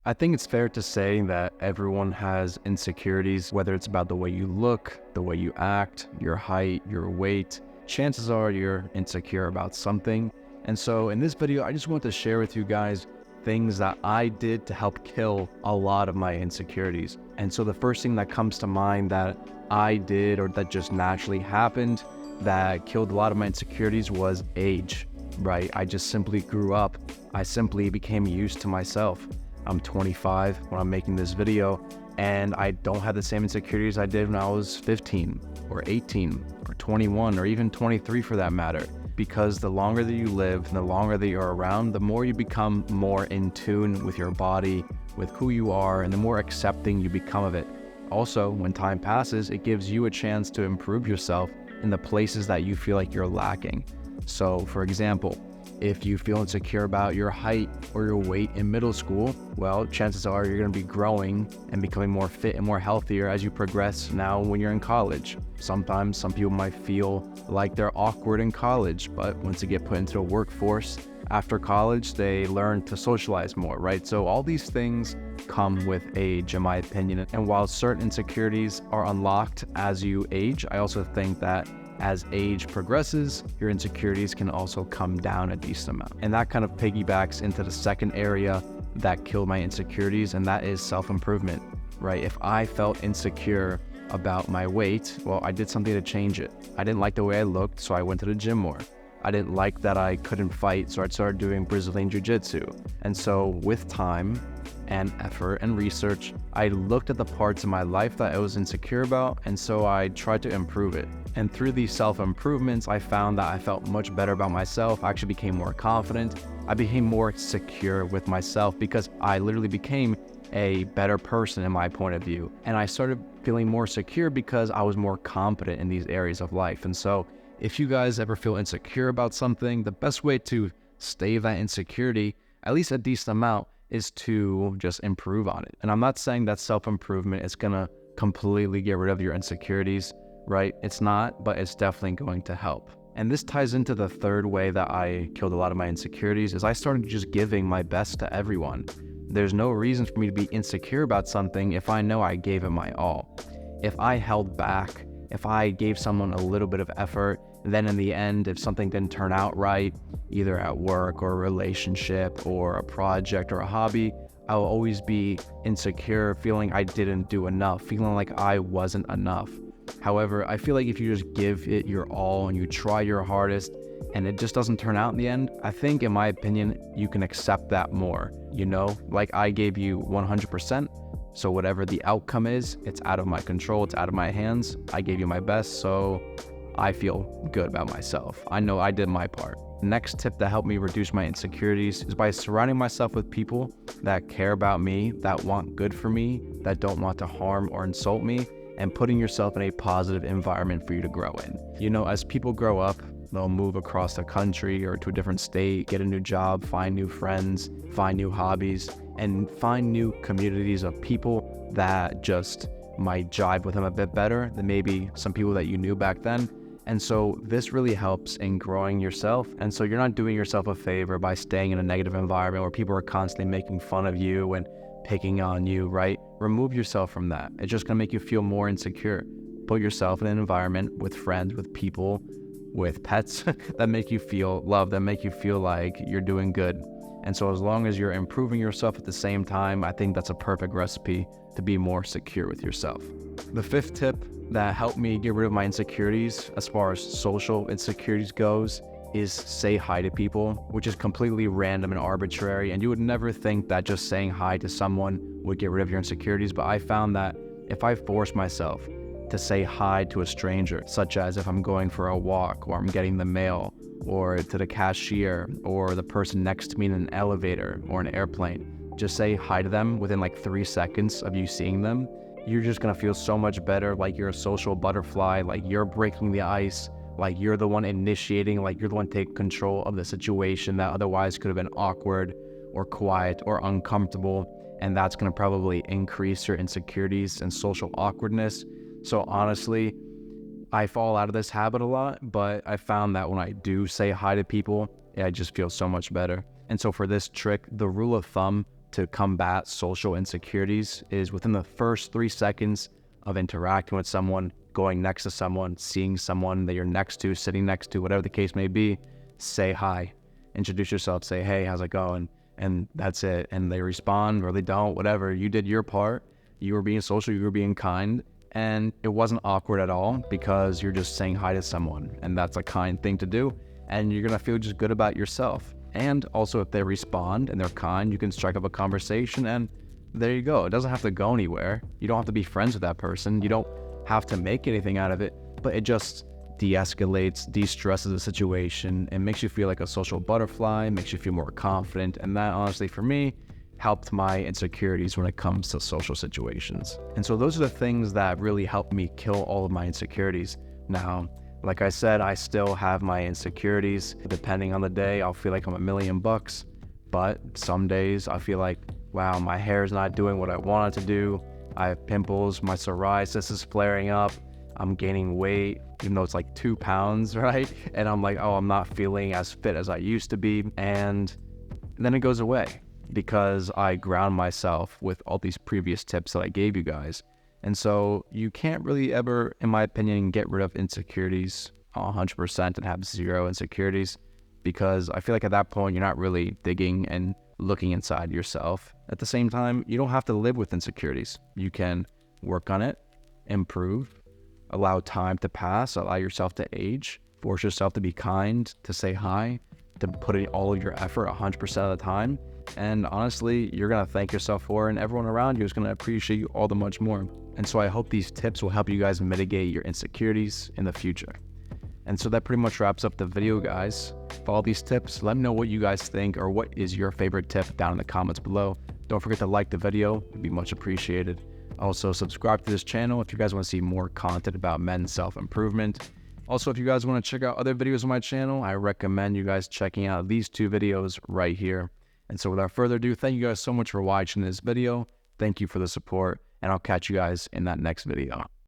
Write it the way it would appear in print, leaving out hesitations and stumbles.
I think it's fair to say that everyone has insecurities, whether it's about the way you look, the way you act, your height, your weight. Chances are you're insecure about something. And so in this video, I just want to share with you guys things that I did to help kill a lot of my insecurities. And so the first thing that comes to mind that I did, or that just naturally happened, that killed a lot of my insecurities was age, right? I just simply grew up. I simply became used to myself. I'm 25 when I'm making this video, and I don't have the same insecurities I did when I was 15 or 18 or 21 or even 23 for that matter. Because the longer that you live and the longer that you're around, the more you become more in tune with your body, with who you are, and the more accepting you become of it. Also, when time passes, it gives you a chance to improve yourself in the places that you feel like you're lacking. So, for example, if you feel insecure about your height or your weight in middle school, well, chances are you're going to be growing and becoming more fit and more healthier as you progress now when you're in college. Sometimes some people might feel like they're awkward in college, but once they get put into the workforce after college, they learn to socialize more, right? So all these things come with age, in my opinion. And while certain insecurities are unlocked as you age, I also think that as age progresses, your insecurities can also come down a decent amount. And that kind of piggybacks into the second area that killed my insecurities, and that is self-improvement, right? If I felt insecure about my weight, well, I did something to change it. I didn't like the way I looked, so I went to the gym more. I didn't like that I couldn't fight, so I started doing Brazilian Jiu-Jitsu. And so with time and effort and research, I looked at the parts of my life that I was insecure about, and so I tried to improve it. And through these self-improvements, I found that I felt much better about myself. I actually became more confident. I became more secure with myself because I literally became a better person in my point of view. And I started feeling more secure because I was more confident in these areas of life. And so if you guys ever feel insecure about something, the best way to stave that insecurity, at least a decent amount, is to just improve on it. And I'm not saying that self-improvement is gonna completely get rid of your insecurities, right? It's not, but it's definitely going to help. And this ties into the third way that I killed a lot of my insecurities, is I started just giving my best to everyone. There's no reason for me to be insecure about something if I know I gave it my all. If I held back, if I gave someone a little bit of effort, then in the end, if something didn't turn out right, either at work or a relationship or a project or a hobby, I will always be insecure, feeling I didn't do enough, feeling like I wasn't enough. However, I feel like if you just give it your all and you try your hardest and it just doesn't turn out in the end, I think, in my opinion, you can accept that more. You know, like I gave you 100%. So whatever the outcome is, it's out of my control, it's out of my hands. I gave you my best, so I feel good about myself. I know I did my part. Next tip that helped me reduce my insecurities is by surrounding myself with people that care about me, that want good for me, that don't want to harm or insult me, and putting yourself in a positive environment for you to grow in. You know, as people grow up, they'll move across the country or to a different state, get a new job, find new friends, find new hobbies, and find new communities of people that just might jive with them a bit better than maybe some people that you knew back then. And so this really helps in growing yourself. And so you're not doing yourself a favor by staying in a negative environment where people are constantly making fun of you and picking on you, right? Remove yourself from that. It's just gonna make you feel more insecure. Put yourself in an environment with friends, with people, with pets that make you feel loved, that make you feel like you're doing good. And so as long as you're improving yourself at the same time, I think that's a perfect recipe to be more secure with yourself. The fifth tip that helped me get rid of my insecurities as far as social insecurities goes is say hi to people, which is completely random and arbitrary. And you would never think that just saying hi to someone would get rid of your insecurities. But I found that if I force myself to say hi to a stranger, such as if I'm going for a walk or I'm getting the mail, or to the cashier or the person next to me in an elevator or an airplane, just say hi to them within like 3 seconds of you seeing them, you're just gonna feel so much better, like you're a social butterfly, like you're breaking the ice, like you're the one initiating, like you're the one taking control of the situation that otherwise could have been awkward or quiet or uncomfortable. And that's gonna probably increase your insecurities and social awkwardness. So honestly, I fall out of this habit a lot, but I found that when I do say hi to people, I just feel so much better. And so for this trick, the rule of thumb to combat social insecurities is within the first 3 seconds of interacting with someone, going next to someone, seeing someone that you're next to, sitting next to, whatever the case may be, say hi, introduce yourself, say, hey, how's it going? And that's it. And they respond or they don't, whatever. You did your part. You were being social, you were being kind, and it wasn't awkward at all because you're just saying hi to someone, and that's a kind thing to do, and you're gonna feel just good about yourself. And also, if they respond and they're kind, you can strike up a conversation, and there you go. It doesn't have to go anywhere. You don't have to be friends with that person. You don't have to make anything out of it, but it just de-escalates, de-stresses the situation, and makes you feel like a social butterfly, makes you feel more confident, and that honestly, for me, helped my insecurities when it comes to social situations. And so those are the things that really helped me kill all of my insecurities. Now, like I said, I still have my insecurities. Depending on the day, I'll feel like I'm $1,000,000, but some days I feel like, wow, my hair is not doing what I want it to do. I have pimples, my psoriasis is flaring up, I'm gaining weight, even though it's like 2 pounds, right? And I'm like, oh, I'm not feeling as fit as I used to be. And then it goes away, because I ground myself with all these previous tips that I gave you guys. And so you can't really ever, in my opinion, get rid of insecurities 100% and have 0 insecurities, because I feel like at that point, you're not really digging and looking inside yourself. At the same time, you don't have to live with insecurities. You can work on it, improve, allow time to pass, allow yourself to age, force yourself to be kind, to say hi, to put in all of your effort 100% of the time. And honestly, you're going to thank yourself for it, and everyone around you is going to appreciate you all the much more. And so I hope these tips will help you guys mitigate your insecurities in the future. And so that pretty much wraps up the video, guys. Follow these tips. Let me know what you guys think, or what is your favorite tip down in the comments below. Don't forget to like the video. It'd be much appreciated. Also, subscribe to this channel if you guys want to see more content about men's self-improvement. Also, if you guys want to check out other videos on my channel, I recommend you guys checking out these 2 videos right here. And so without further ado, thank you guys so much for watching this video. Thank you for the support, and I'll catch you guys in that next video.